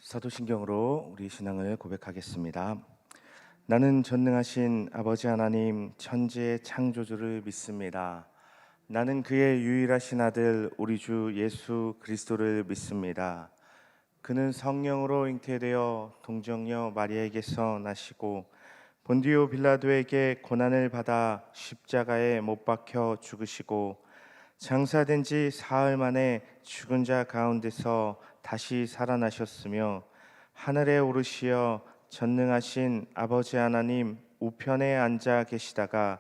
사도신경으로 우리 신앙을 고백하겠습니다. 나는 전능하신 아버지 하나님 천지의 창조주를 믿습니다. 나는 그의 유일하신 아들 우리 주 예수 그리스도를 믿습니다. 그는 성령으로 잉태되어 동정녀 마리아에게서 나시고 본디오 빌라도에게 고난을 받아 십자가에 못 박혀 죽으시고 장사된 지 사흘 만에 죽은 자 가운데서 다시 살아나셨으며 하늘에 오르시어 전능하신 아버지 하나님 우편에 앉아 계시다가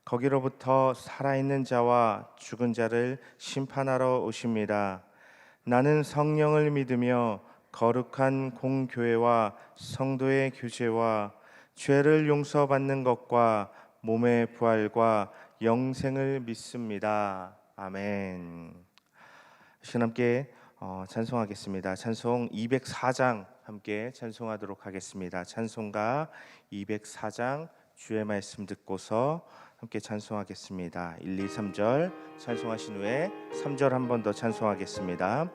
거기로부터 살아있는 자와 죽은 자를 심판하러 오십니다. 나는 성령을 믿으며 거룩한 공교회와 성도의 교제와 죄를 용서받는 것과 몸의 부활과 영생을 믿습니다. 아멘. 시간 함께 찬송하겠습니다. 찬송 204장 함께 찬송하도록 하겠습니다. 찬송가 204장 주의 말씀 듣고서 함께 찬송하겠습니다. 1, 2, 3절 찬송하신 후에 3절 한 번 더 찬송하겠습니다.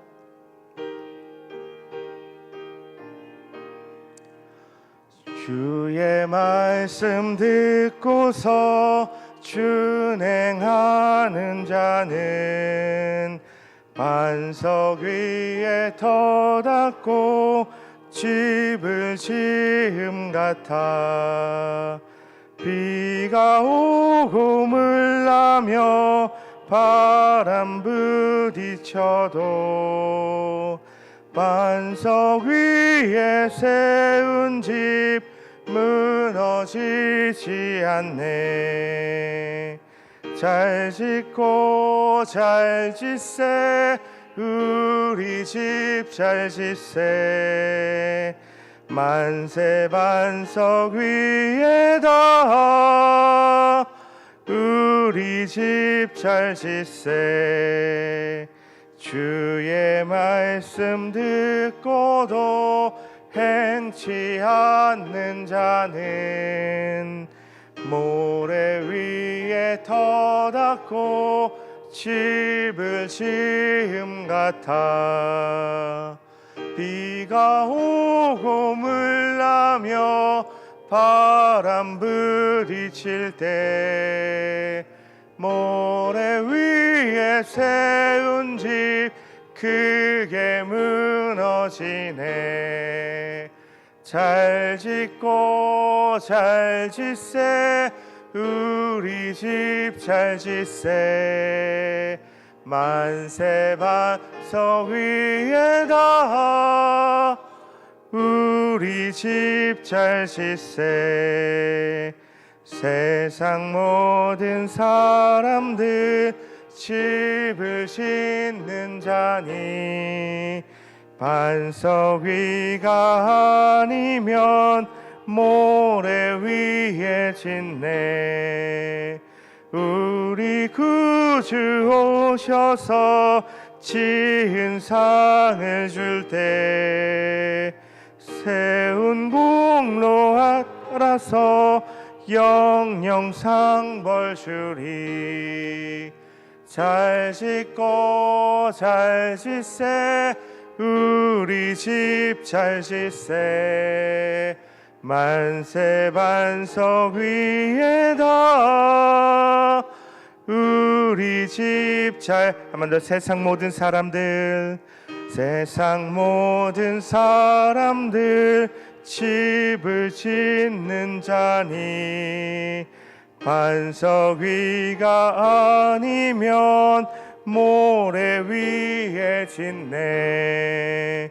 주의 말씀 듣고서 준행하는 자는 반석 위에 터닫고 집을 지음 같아 비가 오고 물나며 바람 부딪혀도 반석 위에 세운 집 무너지지 않네. 잘 짓고 잘 짓세 우리 집 잘 짓세 만세 반석 위에다 우리 집 잘 짓세 주의 말씀 듣고도 행치 않는 자는 모래 위에 터닫고 집을 지음 같아 비가 오고 물나며 바람 부딪힐 때 모래 위에 세운 집 크게 무너지네. 잘 짓고 잘 짓세 우리 집 잘 짓세 만세 반석 위에다 우리 집 잘 짓세 세상 모든 사람들 집을 짓는 자니 반석 위가 아니면 모래 위에 짓네. 우리 구주 오셔서 지은 상을 줄 때 세운 공로 알아서 영영 상벌 주리. 잘 짓고 잘 짓세 우리 집 잘 짓세 만세 반석 위에다 우리 집 잘 한 번 더 세상 모든 사람들 세상 모든 사람들 집을 짓는 자니 반석 위가 아니면 모래 위에 짓네.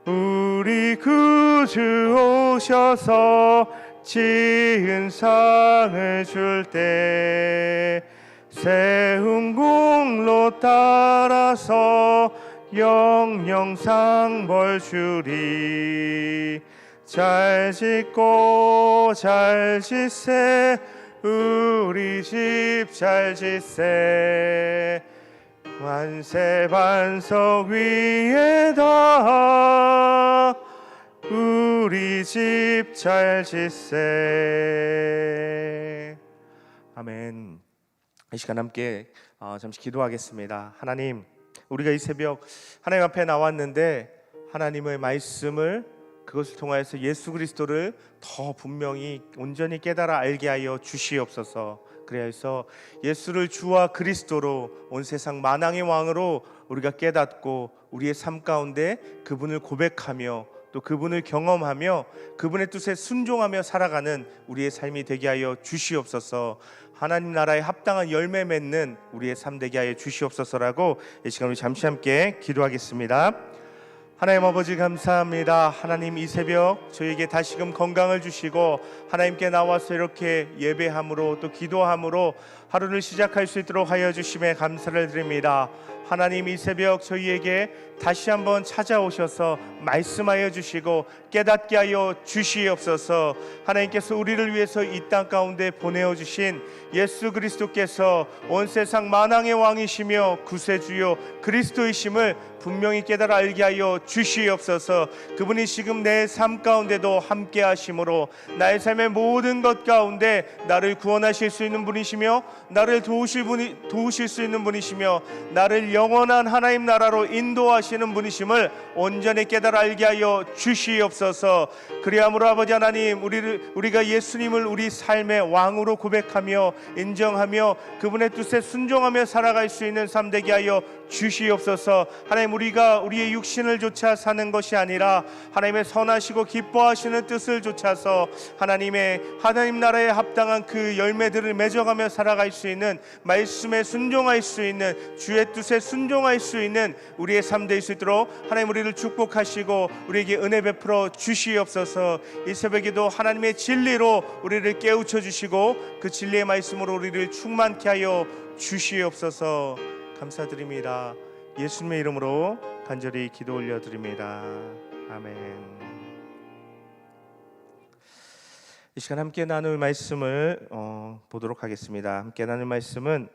우리 구주 오셔서 지은 상을 줄 때 세운 공로 따라서 영영 상벌 주리. 잘 짓고 잘 짓세 우리 집 잘 짓세 만세 반석 위에다 우리 집 잘 짓세. 아멘. 이 시간 함께 잠시 기도하겠습니다. 하나님, 우리가 이 새벽 하나님 앞에 나왔는데 하나님의 말씀을 그것을 통하여서 예수 그리스도를 더 분명히 온전히 깨달아 알게 하여 주시옵소서. 그래서 예수를 주와 그리스도로 온 세상 만왕의 왕으로 우리가 깨닫고 우리의 삶 가운데 그분을 고백하며 또 그분을 경험하며 그분의 뜻에 순종하며 살아가는 우리의 삶이 되게 하여 주시옵소서. 하나님 나라에 합당한 열매 맺는 우리의 삶 되게 하여 주시옵소서라고 이 시간 우리 잠시 함께 기도하겠습니다. 하나님 아버지 감사합니다. 하나님 이 새벽 저에게 다시금 건강을 주시고 하나님께 나와서 이렇게 예배함으로 또 기도함으로 하루를 시작할 수 있도록 하여 주심에 감사를 드립니다. 하나님 이 새벽 저희에게 다시 한번 찾아오셔서 말씀하여 주시고 깨닫게 하여 주시옵소서. 하나님께서 우리를 위해서 이 땅 가운데 보내어 주신 예수 그리스도께서 온 세상 만왕의 왕이시며 구세주요 그리스도이심을 분명히 깨달아 알게 하여 주시옵소서. 그분이 지금 내 삶 가운데도 함께 하심으로 나의 삶의 모든 것 가운데 나를 구원하실 수 있는 분이시며 나를 도우실 수 있는 분이시며 나를 영원한 하나님 나라로 인도하시는 분이심을 온전히 깨달아 알게 하여 주시옵소서. 그리함으로 아버지 하나님 우리가 예수님을 우리 삶의 왕으로 고백하며 인정하며 그분의 뜻에 순종하며 살아갈 수 있는 삶 되게 하여 주시옵소서. 하나님 우리가 우리의 육신을 좇아 사는 것이 아니라 하나님의 선하시고 기뻐하시는 뜻을 좇아서 하나님 나라에 합당한 그 열매들을 맺어가며 살아갈 수 있는 말씀에 순종할 수 있는 주의 뜻에 순종할 수 있는 우리의 삶 될 수 있도록 하나님 우리를 축복하시고 우리에게 은혜 베풀어 주시옵소서. 이 새벽에도 하나님의 진리로 우리를 깨우쳐 주시고 그 진리의 말씀으로 우리를 충만케 하여 주시옵소서. 감사드립니다. 예수님의 이름으로 간절히 기도 올려드립니다. 아멘. 이 시간 함께 나눌 말씀을 보도록 하겠습니다. 함께 나눌 말씀은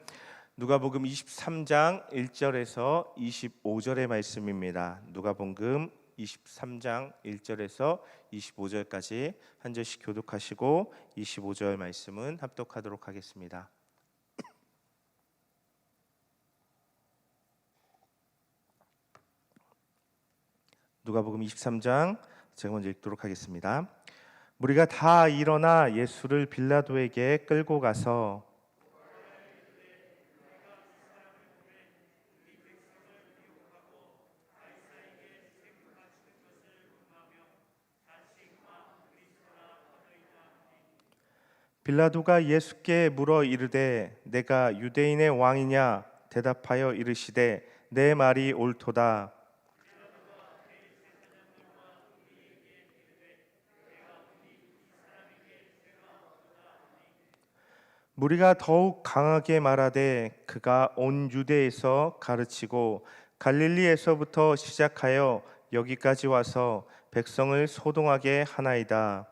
누가복음 23장 1절에서 25절의 말씀입니다. 누가복음 23장 1절에서 25절까지 한 절씩 교독하시고 25절 말씀은 합독하도록 하겠습니다. 누가복음 23장 제가 먼저 읽도록 하겠습니다. 무리가 다 일어나 예수를 빌라도에게 끌고 가서 빌라도가 예수께 물어 이르되 내가 유대인의 왕이냐 대답하여 이르시되 내 말이 옳도다. 무리가 더욱 강하게 말하되 그가 온 유대에서 가르치고 갈릴리에서부터 시작하여 여기까지 와서 백성을 소동하게 하나이다.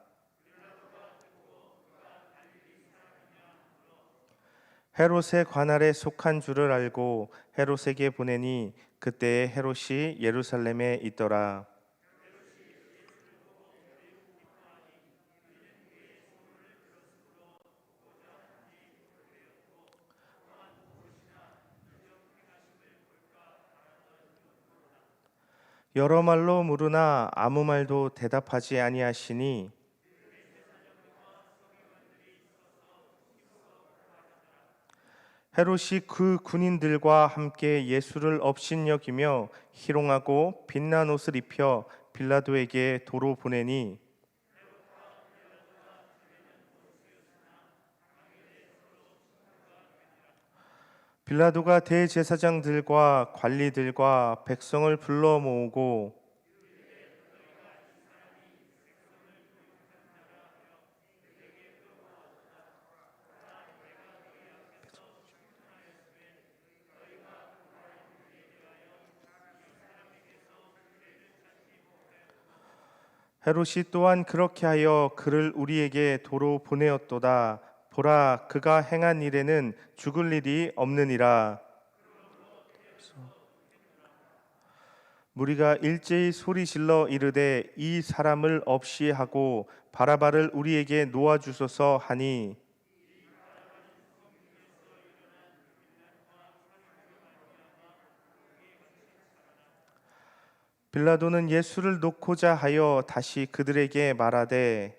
헤롯의 관할에 속한 줄을 알고 헤롯에게 보내니 그때에 헤롯이 예루살렘에 있더라. 여러 말로 물으나 아무 말도 대답하지 아니하시니 헤롯이 그 군인들과 함께 예수를 업신여기며 희롱하고 빛난 옷을 입혀 빌라도에게 도로 보내니 빌라도가 대제사장들과 관리들과 백성을 불러 모으고 헤롯이 또한 그렇게 하여 그를 우리에게 도로 보내었도다. 보라, 그가 행한 일에는 죽을 일이 없느니라. 무리가 일제히 소리질러 이르되 이 사람을 없이 하고 바라바를 우리에게 놓아주소서 하니 빌라도는 예수를 놓고자 하여 다시 그들에게 말하되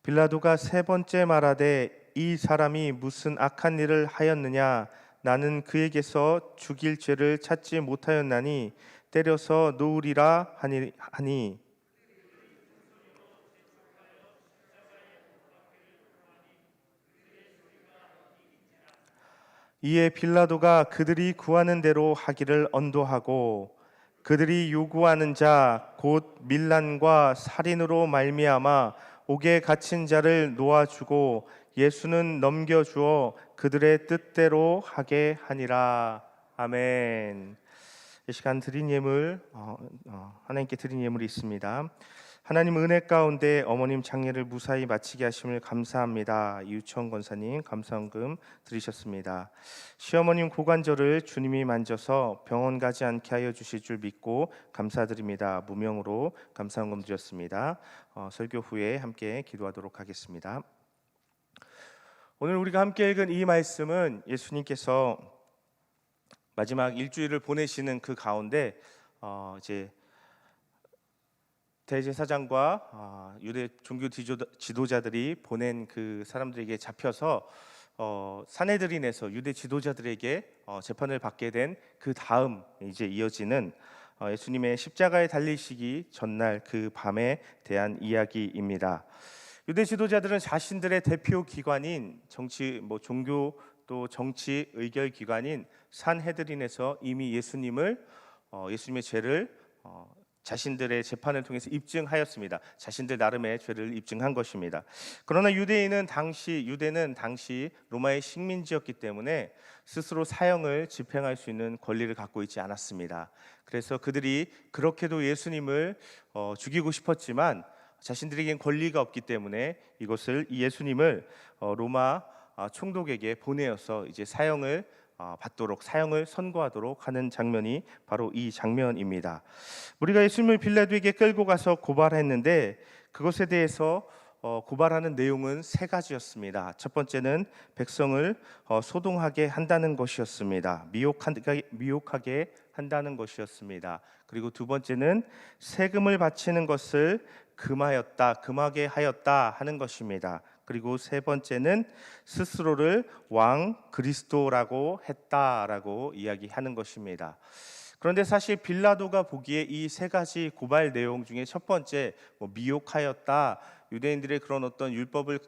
빌라도가 세 번째 말하되 이 사람이 무슨 악한 일을 하였느냐 나는 그에게서 죽일 죄를 찾지 못하였나니 때려서 놓으리라 하니 이에 빌라도가 그들이 구하는 대로 하기를 언도하고 그들이 요구하는 자 곧 밀란과 살인으로 말미암아 옥에 갇힌 자를 놓아주고 예수는 넘겨주어 그들의 뜻대로 하게 하니라. 아멘. 이 시간 드린 예물 하나님께 드린 예물이 있습니다. 하나님 은혜 가운데 어머님 장례를 무사히 마치게 하심을 감사합니다. 이유천 권사님 감사헌금 드리셨습니다. 시어머님 고관절을 주님이 만져서 병원 가지 않게 하여 주실 줄 믿고 감사드립니다. 무명으로 감사헌금 드렸습니다. 설교 후에 함께 기도하도록 하겠습니다. 오늘 우리가 함께 읽은 이 말씀은 예수님께서 마지막 일주일을 보내시는 그 가운데 이제 대제사장과 유대 종교 지도자들이 보낸 그 사람들에게 잡혀서 산헤드린에서 유대 지도자들에게 재판을 받게 된 그 다음 이제 이어지는 예수님의 십자가에 달리시기 전날 그 밤에 대한 이야기입니다. 유대 지도자들은 자신들의 대표 기관인 종교 또 정치 의결 기관인 산헤드린에서 이미 예수님의 죄를 자신들의 재판을 통해서 입증하였습니다. 자신들 나름의 죄를 입증한 것입니다. 그러나 유대는 당시 로마의 식민지였기 때문에 스스로 사형을 집행할 수 있는 권리를 갖고 있지 않았습니다. 그래서 그들이 그렇게도 예수님을 죽이고 싶었지만 자신들에겐 권리가 없기 때문에 이 예수님을 로마 총독에게 보내어서 이제 사형을 선고하도록 하는 장면이 바로 이 장면입니다. 우리가 예수님을 빌라도에게 끌고 가서 고발했는데 그것에 대해서 고발하는 내용은 세 가지였습니다. 첫 번째는 백성을 소동하게 한다는 것이었습니다. 미혹하게 한다는 것이었습니다. 그리고 두 번째는 세금을 바치는 것을 금하게 하였다 하는 것입니다. 그리고 세 번째는 스스로를 왕 그리스도라고 했다라고 이야기하는 것입니다. 그런데 사실 빌라도가 보기에 이 세 가지 고발 내용 중에 첫 번째 미혹하였다, 유대인들의 그런 어떤 율법을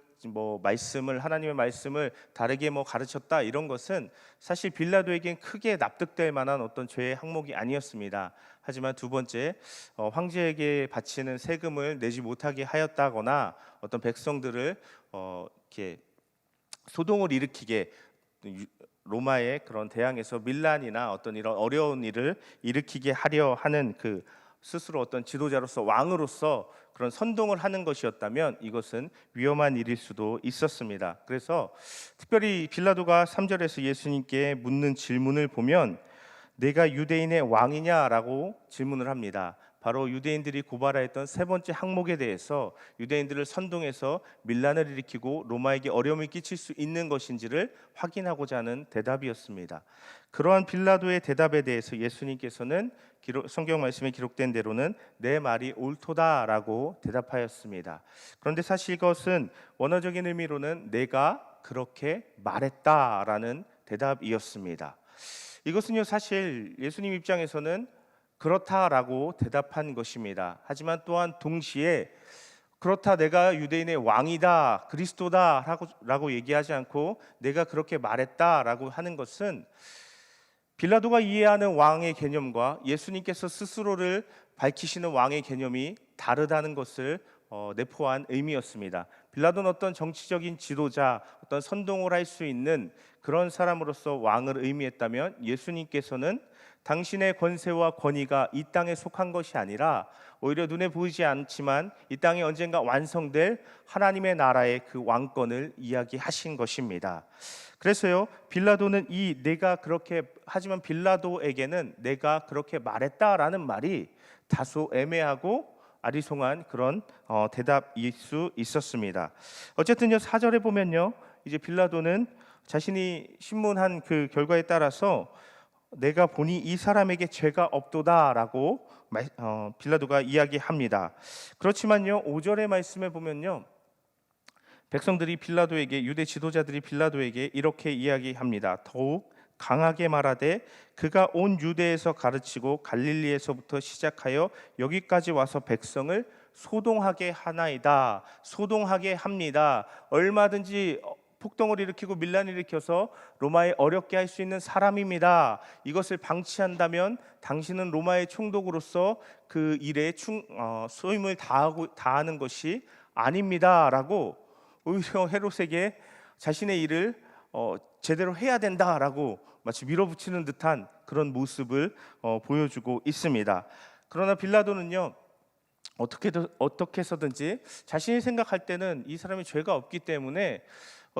하나님의 말씀을 다르게 가르쳤다, 이런 것은 사실 빌라도에겐 크게 납득될 만한 어떤 죄의 항목이 아니었습니다. 하지만 두 번째, 황제에게 바치는 세금을 내지 못하게 하였다거나 어떤 백성들을 이렇게 소동을 일으키게, 로마의 그런 대항에서 밀란이나 어떤 이런 어려운 일을 일으키게 하려 하는 그 스스로 어떤 지도자로서 왕으로서 그런 선동을 하는 것이었다면 이것은 위험한 일일 수도 있었습니다. 그래서 특별히 빌라도가 3절에서 예수님께 묻는 질문을 보면 내가 유대인의 왕이냐라고 질문을 합니다. 바로 유대인들이 고발하였던 세 번째 항목에 대해서 유대인들을 선동해서 밀란을 일으키고 로마에게 어려움을 끼칠 수 있는 것인지를 확인하고자 하는 대답이었습니다. 그러한 빌라도의 대답에 대해서 예수님께서는 성경 말씀에 기록된 대로는 내 말이 옳도다라고 대답하였습니다. 그런데 사실 이것은 원어적인 의미로는 내가 그렇게 말했다라는 대답이었습니다. 이것은요, 사실 예수님 입장에서는 그렇다라고 대답한 것입니다. 하지만 또한 동시에 그렇다, 내가 유대인의 왕이다, 그리스도다 라고 얘기하지 않고 내가 그렇게 말했다라고 하는 것은 빌라도가 이해하는 왕의 개념과 예수님께서 스스로를 밝히시는 왕의 개념이 다르다는 것을 내포한 의미였습니다. 빌라도는 어떤 정치적인 지도자, 어떤 선동을 할 수 있는 그런 사람으로서 왕을 의미했다면 예수님께서는 당신의 권세와 권위가 이 땅에 속한 것이 아니라 오히려 눈에 보이지 않지만 이 땅에 언젠가 완성될 하나님의 나라의 그 왕권을 이야기하신 것입니다. 그래서요, 빌라도는 하지만 빌라도에게는 내가 그렇게 말했다라는 말이 다소 애매하고 아리송한 그런 대답일 수 있었습니다. 어쨌든요, 4절에 보면요, 이제 빌라도는 자신이 신문한 그 결과에 따라서 내가 보니 이 사람에게 죄가 없도다라고 빌라도가 이야기합니다. 그렇지만요, 5절의 말씀에 보면요, 백성들이 빌라도에게, 유대 지도자들이 빌라도에게 이렇게 이야기합니다. 더욱 강하게 말하되 그가 온 유대에서 가르치고 갈릴리에서부터 시작하여 여기까지 와서 백성을 소동하게 하나이다. 소동하게 합니다. 얼마든지 폭동을 일으키고 밀란을 일으켜서 로마에 어렵게 할 수 있는 사람입니다. 이것을 방치한다면 당신은 로마의 총독으로서 그 일에 소임을 다하는 것이 아닙니다라고 오히려 헤롯에게 자신의 일을 제대로 해야 된다라고 마치 밀어붙이는 듯한 그런 모습을 보여주고 있습니다. 그러나 빌라도는요, 어떻게 해서든지 자신이 생각할 때는 이 사람이 죄가 없기 때문에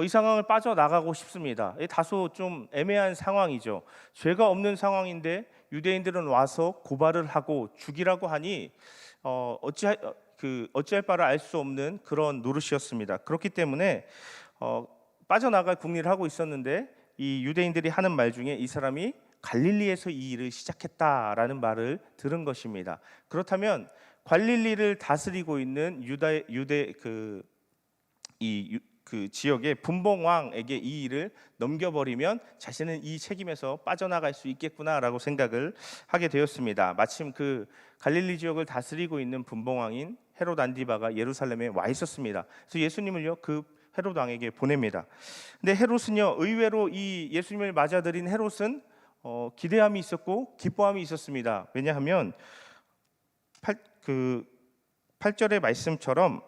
이 상황을 빠져나가고 싶습니다. 다소 좀 애매한 상황이죠. 죄가 없는 상황인데 유대인들은 와서 고발을 하고 죽이라고 하니 어찌할 바를 알 수 없는 그런 노릇이었습니다. 그렇기 때문에 빠져나갈 궁리를 하고 있었는데 이 유대인들이 하는 말 중에 이 사람이 갈릴리에서 이 일을 시작했다라는 말을 들은 것입니다. 그렇다면 갈릴리를 다스리고 있는 유대 그 지역의 분봉왕에게 이 일을 넘겨버리면 자신은 이 책임에서 빠져나갈 수 있겠구나라고 생각을 하게 되었습니다. 마침 그 갈릴리 지역을 다스리고 있는 분봉왕인 헤롯 안디바가 예루살렘에 와 있었습니다. 그래서 예수님을요, 그 헤롯 왕에게 보냅니다. 근데 헤롯은요, 의외로 이 예수님을 맞아들인 헤롯은 기대함이 있었고 기뻐함이 있었습니다. 왜냐하면 8절의 말씀처럼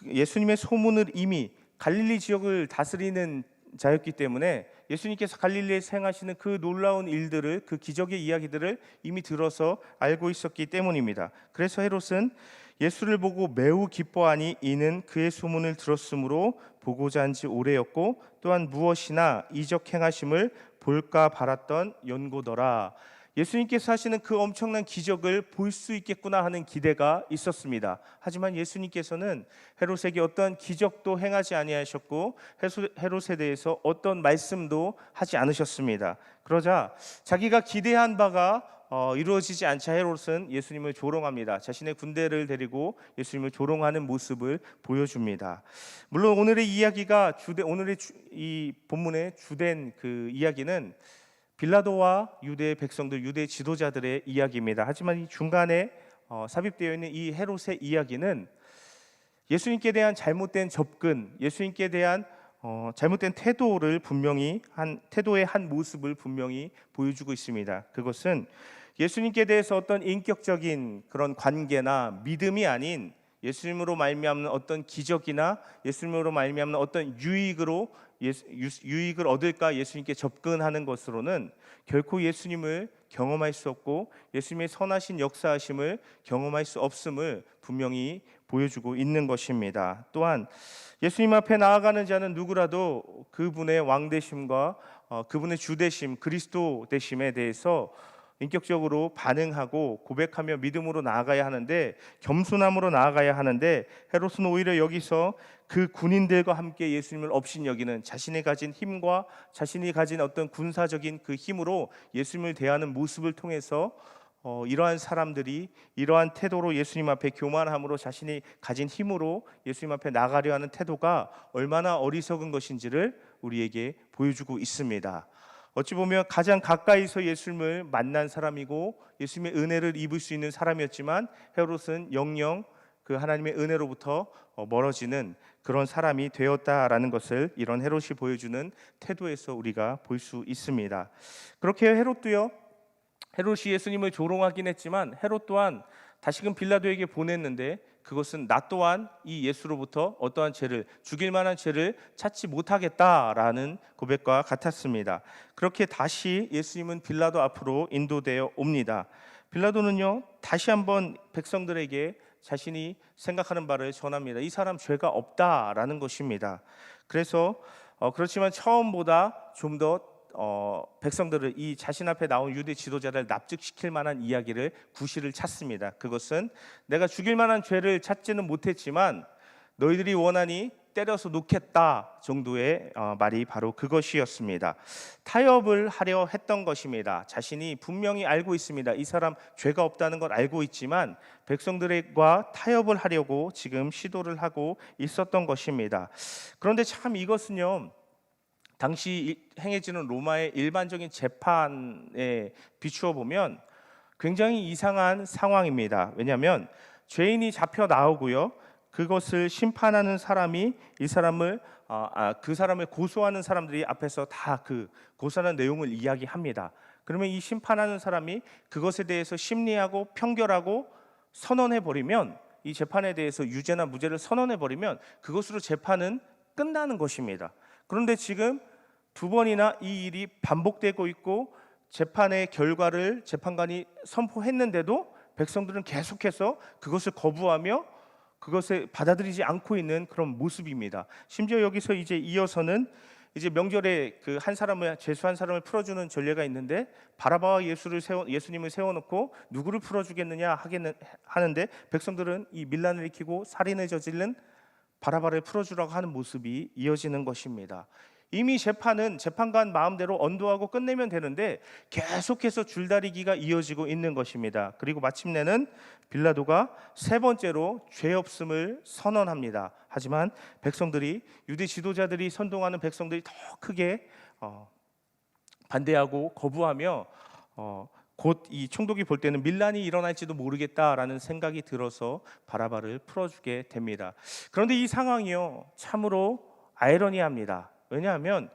예수님의 소문을 이미 갈릴리 지역을 다스리는 자였기 때문에 예수님께서 갈릴리에서 행하시는 그 놀라운 일들을, 그 기적의 이야기들을 이미 들어서 알고 있었기 때문입니다. 그래서 헤롯은 예수를 보고 매우 기뻐하니 이는 그의 소문을 들었으므로 보고자 한 지 오래였고 또한 무엇이나 이적 행하심을 볼까 바랐던 연고더라. 예수님께서 하시는 그 엄청난 기적을 볼 수 있겠구나 하는 기대가 있었습니다. 하지만 예수님께서는 헤롯에게 어떠한 기적도 행하지 아니하셨고 헤롯에 대해서 어떤 말씀도 하지 않으셨습니다. 그러자 자기가 기대한 바가 이루어지지 않자 헤롯은 예수님을 조롱합니다. 자신의 군대를 데리고 예수님을 조롱하는 모습을 보여줍니다. 물론 오늘의 이야기가 오늘의 이 본문의 주된 그 이야기는 빌라도와 유대 백성들, 유대 지도자들의 이야기입니다. 하지만 이 중간에 삽입되어 있는 이 헤롯의 이야기는 예수님께 대한 잘못된 접근, 예수님께 대한 잘못된 태도의 한 모습을 분명히 보여주고 있습니다. 그것은 예수님께 대해서 어떤 인격적인 그런 관계나 믿음이 아닌 예수님으로 말미암는 어떤 기적이나 예수님으로 말미암는 어떤 유익을 얻을까 예수님께 접근하는 것으로는 결코 예수님을 경험할 수 없고 예수님의 선하신 역사하심을 경험할 수 없음을 분명히 보여주고 있는 것입니다. 또한 예수님 앞에 나아가는 자는 누구라도 그분의 왕되심과 그분의 주되심, 그리스도 되심에 대해서 인격적으로 반응하고 고백하며 믿음으로 나아가야 하는데, 겸손함으로 나아가야 하는데, 헤롯은 오히려 여기서 그 군인들과 함께 예수님을 업신여기는, 자신이 가진 힘과 자신이 가진 어떤 군사적인 그 힘으로 예수님을 대하는 모습을 통해서 이러한 사람들이 이러한 태도로 예수님 앞에 교만함으로 자신이 가진 힘으로 예수님 앞에 나가려 하는 태도가 얼마나 어리석은 것인지를 우리에게 보여주고 있습니다. 어찌 보면 가장 가까이서 예수님을 만난 사람이고 예수님의 은혜를 입을 수 있는 사람이었지만 헤롯은 영영 그 하나님의 은혜로부터 멀어지는 그런 사람이 되었다라는 것을 이런 헤롯이 보여주는 태도에서 우리가 볼 수 있습니다. 그렇게 헤롯이 예수님을 조롱하긴 했지만 헤롯 또한 다시금 빌라도에게 보냈는데 그것은 나 또한 이 예수로부터 어떠한 죄를, 죽일 만한 죄를 찾지 못하겠다라는 고백과 같았습니다. 그렇게 다시 예수님은 빌라도 앞으로 인도되어 옵니다. 빌라도는요, 다시 한번 백성들에게 자신이 생각하는 바를 전합니다. 이 사람 죄가 없다라는 것입니다. 그래서 그렇지만 처음보다 좀 더 백성들을, 이 자신 앞에 나온 유대 지도자를 납득시킬 만한 이야기를, 구실을 찾습니다. 그것은 내가 죽일 만한 죄를 찾지는 못했지만 너희들이 원하니 때려서 놓겠다 정도의 말이 바로 그것이었습니다. 타협을 하려 했던 것입니다. 자신이 분명히 알고 있습니다. 이 사람 죄가 없다는 걸 알고 있지만 백성들과 타협을 하려고 지금 시도를 하고 있었던 것입니다. 그런데 참 이것은요, 당시 행해지는 로마의 일반적인 재판에 비추어 보면 굉장히 이상한 상황입니다. 왜냐하면 죄인이 잡혀 나오고요, 그것을 심판하는 사람이 이 사람을 그 사람을 고소하는 사람들이 앞에서 다 그 고소하는 내용을 이야기합니다. 그러면 이 심판하는 사람이 그것에 대해서 심리하고 평결하고 선언해 버리면, 이 재판에 대해서 유죄나 무죄를 선언해 버리면 그것으로 재판은 끝나는 것입니다. 그런데 지금 두 번이나 이 일이 반복되고 있고 재판의 결과를 재판관이 선포했는데도 백성들은 계속해서 그것을 거부하며 그것을 받아들이지 않고 있는 그런 모습입니다. 심지어 여기서 이제 이어서는 이제 명절에 그 한 사람을, 죄수한 사람을 풀어주는 전례가 있는데 바라바와 예수님을 세워놓고 누구를 풀어주겠느냐 하는데 백성들은 이 밀란을 일으키고 살인을 저지른 바라바를 풀어주라고 하는 모습이 이어지는 것입니다. 이미 재판은 재판관 마음대로 언도하고 끝내면 되는데 계속해서 줄다리기가 이어지고 있는 것입니다. 그리고 마침내는 빌라도가 세 번째로 죄 없음을 선언합니다. 하지만 백성들이, 유대 지도자들이 선동하는 백성들이 더 크게 반대하고 거부하며 곧 이 총독이 볼 때는 밀란이 일어날지도 모르겠다라는 생각이 들어서 바라바를 풀어주게 됩니다. 그런데 이 상황이요, 참으로 아이러니합니다. 왜냐하면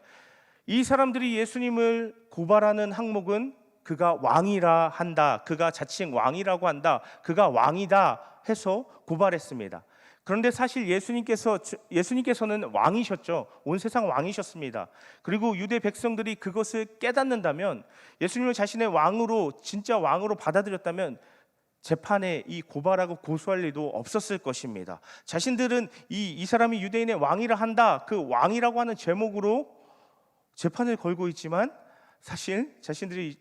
이 사람들이 예수님을 고발하는 항목은 그가 왕이라 한다, 그가 자칭 왕이라고 한다, 그가 왕이다 해서 고발했습니다. 그런데 사실 예수님께서는 왕이셨죠. 온 세상 왕이셨습니다. 그리고 유대 백성들이 그것을 깨닫는다면, 예수님을 자신의 왕으로, 진짜 왕으로 받아들였다면 재판에 이 고발하고 고소할 일도 없었을 것입니다. 자신들은 이 사람이 유대인의 왕이라 한다, 그 왕이라고 하는 제목으로 재판을 걸고 있지만 사실 자신들이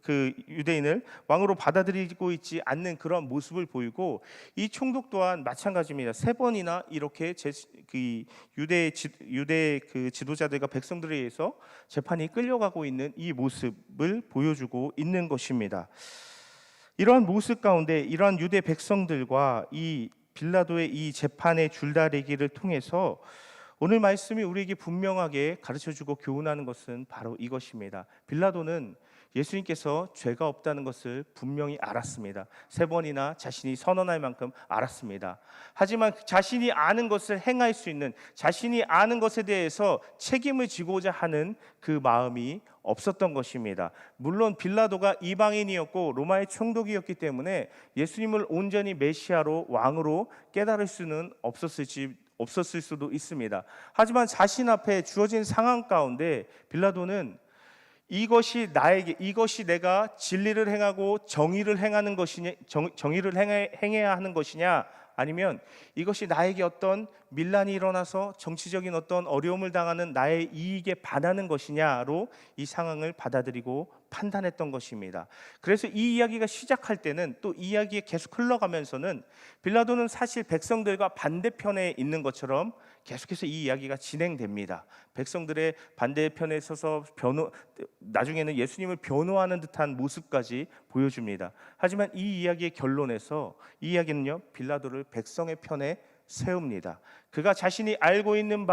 그 유대인을 왕으로 받아들이고 있지 않는 그런 모습을 보이고, 이 총독 또한 마찬가지입니다. 세 번이나 이렇게 유대 그 지도자들과 백성들에 의해서 재판이 끌려가고 있는 이 모습을 보여주고 있는 것입니다. 이러한 모습 가운데 이러한 유대 백성들과 이 빌라도의 이 재판의 줄다리기를 통해서 오늘 말씀이 우리에게 분명하게 가르쳐주고 교훈하는 것은 바로 이것입니다. 빌라도는 예수님께서 죄가 없다는 것을 분명히 알았습니다. 세 번이나 자신이 선언할 만큼 알았습니다. 하지만 자신이 아는 것을 행할 수 있는, 자신이 아는 것에 대해서 책임을 지고자 하는 그 마음이 없었던 것입니다. 물론 빌라도가 이방인이었고 로마의 총독이었기 때문에 예수님을 온전히 메시아로, 왕으로 깨달을 수는 없었을 수도 있습니다. 하지만 자신 앞에 주어진 상황 가운데 빌라도는 이것이 내가 진리를 행하고 정의를 행하는 것이냐, 정의를 행해야 하는 것이냐, 아니면 이것이 나에게 어떤 밀란이 일어나서 정치적인 어떤 어려움을 당하는 나의 이익에 반하는 것이냐로 이 상황을 받아들이고 판단했던 것입니다. 그래서 이 이야기가 시작할 때는, 또 이 이야기에 계속 흘러가면서는 빌라도는 사실 백성들과 반대편에 있는 것처럼 계속해서 이 이야기가 진행됩니다. 백성들의 반대편에 서서 나중에는 예수님을 변호하는 듯한 모습까지 보여줍니다. 하지만 이 이야기의 결론에서 이 이야기는요, 빌라도를 백성의 편에 세웁니다. 그가 자신이 알고 있는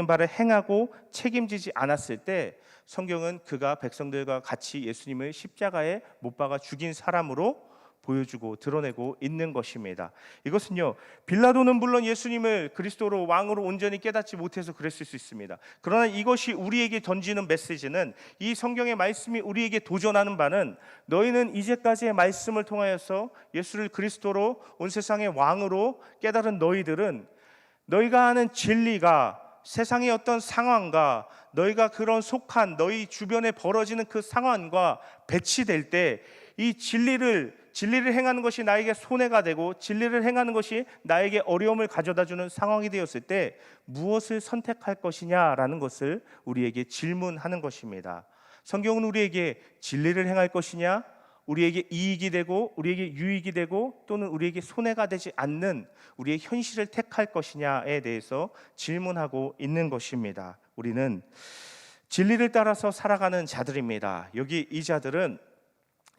바를 행하고 책임지지 않았을 때 성경은 그가 백성들과 같이 예수님을 십자가에 못 박아 죽인 사람으로 보여주고 드러내고 있는 것입니다. 이것은요, 빌라도는 물론 예수님을 그리스도로, 왕으로 온전히 깨닫지 못해서 그랬을 수 있습니다. 그러나 이것이 우리에게 던지는 메시지는, 이 성경의 말씀이 우리에게 도전하는 바는, 너희는 이제까지의 말씀을 통하여서 예수를 그리스도로, 온 세상의 왕으로 깨달은 너희들은 너희가 하는 진리가 세상의 어떤 상황과 너희가 그런 속한 너희 주변에 벌어지는 그 상황과 배치될 때, 이 진리를 행하는 것이 나에게 손해가 되고 진리를 행하는 것이 나에게 어려움을 가져다주는 상황이 되었을 때 무엇을 선택할 것이냐라는 것을 우리에게 질문하는 것입니다. 성경은 우리에게 진리를 행할 것이냐, 우리에게 이익이 되고 우리에게 유익이 되고 또는 우리에게 손해가 되지 않는 우리의 현실을 택할 것이냐에 대해서 질문하고 있는 것입니다. 우리는 진리를 따라서 살아가는 자들입니다. 여기 이 자들은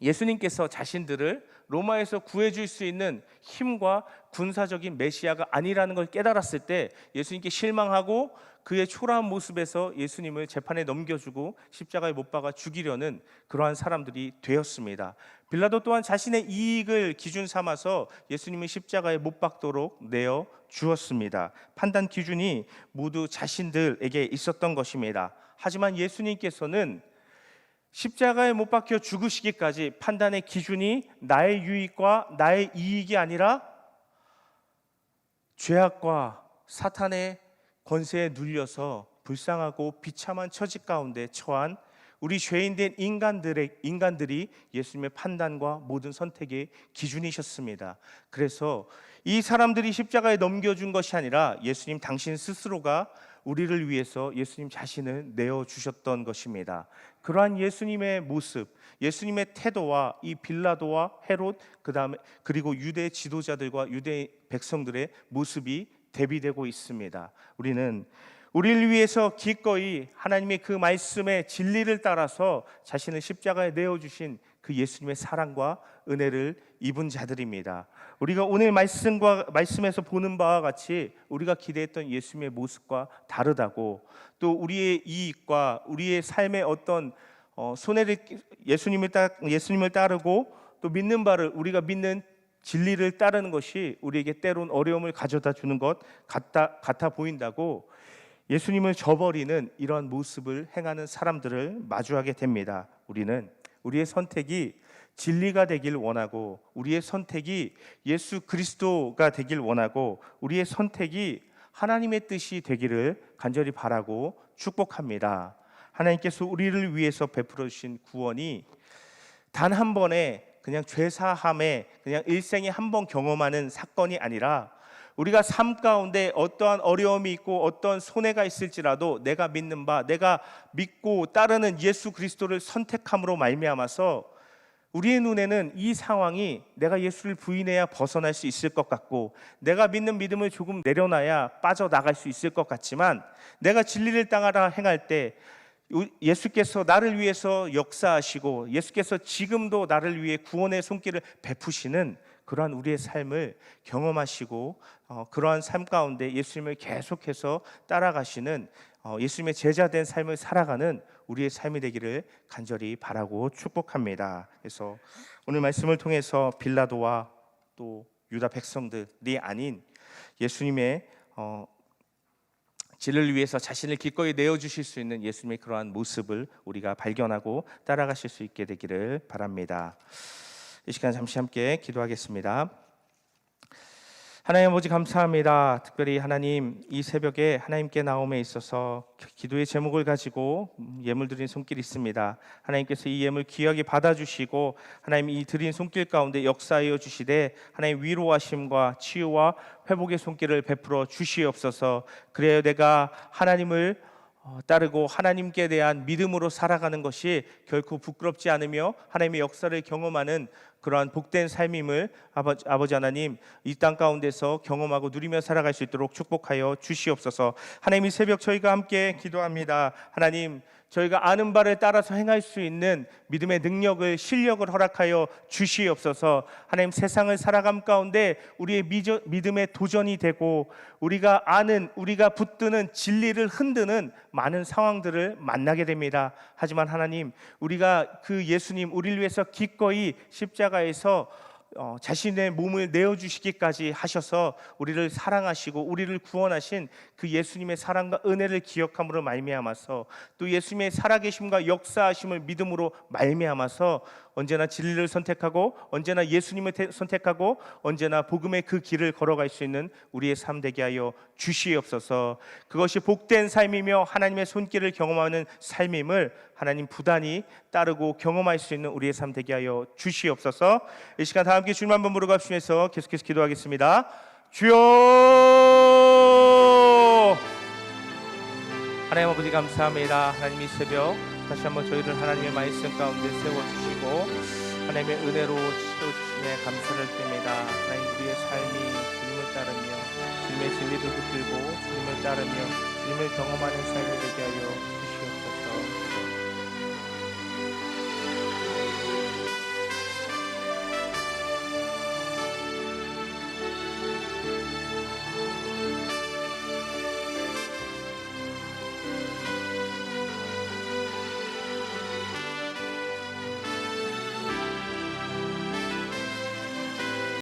예수님께서 자신들을 로마에서 구해줄 수 있는 힘과 군사적인 메시아가 아니라는 걸 깨달았을 때 예수님께 실망하고 그의 초라한 모습에서 예수님을 재판에 넘겨주고 십자가에 못 박아 죽이려는 그러한 사람들이 되었습니다. 빌라도 또한 자신의 이익을 기준 삼아서 예수님을 십자가에 못 박도록 내어 주었습니다. 판단 기준이 모두 자신들에게 있었던 것입니다. 하지만 예수님께서는 십자가에 못 박혀 죽으시기까지 판단의 기준이 나의 유익과 나의 이익이 아니라 죄악과 사탄의 권세에 눌려서 불쌍하고 비참한 처지 가운데 처한 우리 죄인된 인간들이 예수님의 판단과 모든 선택의 기준이셨습니다. 그래서 이 사람들이 십자가에 넘겨준 것이 아니라 예수님 당신 스스로가 우리를 위해서 예수님 자신을 내어주셨던 것입니다. 그러한 예수님의 모습, 예수님의 태도와 이 빌라도와 헤롯 그리고 유대 지도자들과 유대 백성들의 모습이 대비되고 있습니다. 우리는 우리를 위해서 기꺼이 하나님의 그 말씀의 진리를 따라서 자신을 십자가에 내어주신 그 예수님의 사랑과 은혜를 입은 자들입니다. 우리가 오늘 말씀에서 보는 바와 같이 우리가 기대했던 예수님의 모습과 다르다고, 또 우리의 이익과 우리의 삶의 어떤 손해를 예수님을 따르고 또 믿는 바를 우리가 믿는 진리를 따르는 것이 우리에게 때론 어려움을 가져다 주는 것 같아 보인다고 예수님을 저버리는 이런 모습을 행하는 사람들을 마주하게 됩니다. 우리는 우리의 선택이 진리가 되길 원하고, 우리의 선택이 예수 그리스도가 되길 원하고, 우리의 선택이 하나님의 뜻이 되기를 간절히 바라고 축복합니다. 하나님께서 우리를 위해서 베풀어 주신 구원이 단 한 번에 그냥 죄사함에 그냥 일생에 한 번 경험하는 사건이 아니라 우리가 삶 가운데 어떠한 어려움이 있고 어떤 손해가 있을지라도 내가 믿는 바, 내가 믿고 따르는 예수 그리스도를 선택함으로 말미암아서 우리의 눈에는 이 상황이 내가 예수를 부인해야 벗어날 수 있을 것 같고, 내가 믿는 믿음을 조금 내려놔야 빠져나갈 수 있을 것 같지만, 내가 진리를 따라 행할 때 예수께서 나를 위해서 역사하시고 예수께서 지금도 나를 위해 구원의 손길을 베푸시는 그러한 우리의 삶을 경험하시고 그러한 삶 가운데 예수님을 계속해서 따라가시는 예수님의 제자된 삶을 살아가는 우리의 삶이 되기를 간절히 바라고 축복합니다. 그래서 오늘 말씀을 통해서 빌라도와 또 유다 백성들이 아닌 예수님의 진리를 위해서 자신을 기꺼이 내어주실 수 있는 예수님의 그러한 모습을 우리가 발견하고 따라가실 수 있게 되기를 바랍니다. 이 시간 잠시 함께 기도하겠습니다. 하나님 아버지 감사합니다. 특별히 하나님 이 새벽에 하나님께 나옴에 있어서 기도의 제목을 가지고 예물 드린 손길이 있습니다. 하나님께서 이 예물 귀하게 받아주시고 하나님 이 드린 손길 가운데 역사하여 주시되 하나님 위로하심과 치유와 회복의 손길을 베풀어 주시옵소서. 그래야 내가 하나님을 따르고 하나님께 대한 믿음으로 살아가는 것이 결코 부끄럽지 않으며 하나님의 역사를 경험하는 그러한 복된 삶임을 아버지 하나님 이 땅 가운데서 경험하고 누리며 살아갈 수 있도록 축복하여 주시옵소서. 하나님 이 새벽 저희가 함께 기도합니다. 하나님 저희가 아는 바를 따라서 행할 수 있는 믿음의 능력을 실력을 허락하여 주시옵소서. 하나님 세상을 살아감 가운데 우리의 믿음의 도전이 되고 우리가 아는 우리가 붙드는 진리를 흔드는 많은 상황들을 만나게 됩니다. 하지만 하나님 우리가 그 예수님 우리를 위해서 기꺼이 십자가에서 자신의 몸을 내어주시기까지 하셔서 우리를 사랑하시고 우리를 구원하신 그 예수님의 사랑과 은혜를 기억함으로 말미암아서 또 예수님의 살아계심과 역사하심을 믿음으로 말미암아서 언제나 진리를 선택하고 언제나 예수님을 선택하고 언제나 복음의 그 길을 걸어갈 수 있는 우리의 삶 되게 하여 주시옵소서. 그것이 복된 삶이며 하나님의 손길을 경험하는 삶임을 하나님 부단히 따르고 경험할 수 있는 우리의 삶 되게 하여 주시옵소서. 이 시간 다 함께 주님 한번 부르고 합심해서 계속해서 기도하겠습니다. 주여! 하나님 아버지 감사합니다. 하나님 이 새벽 다시 한번 저희를 하나님의 말씀 가운데 세워주시고 하나님의 은혜로 치료주심에 감사를 드립니다. 하나님 우리의 삶이 주님을 따르며 주님의 진리를 붙들고 주님을 따르며 주님을 경험하는 삶이 되게 하여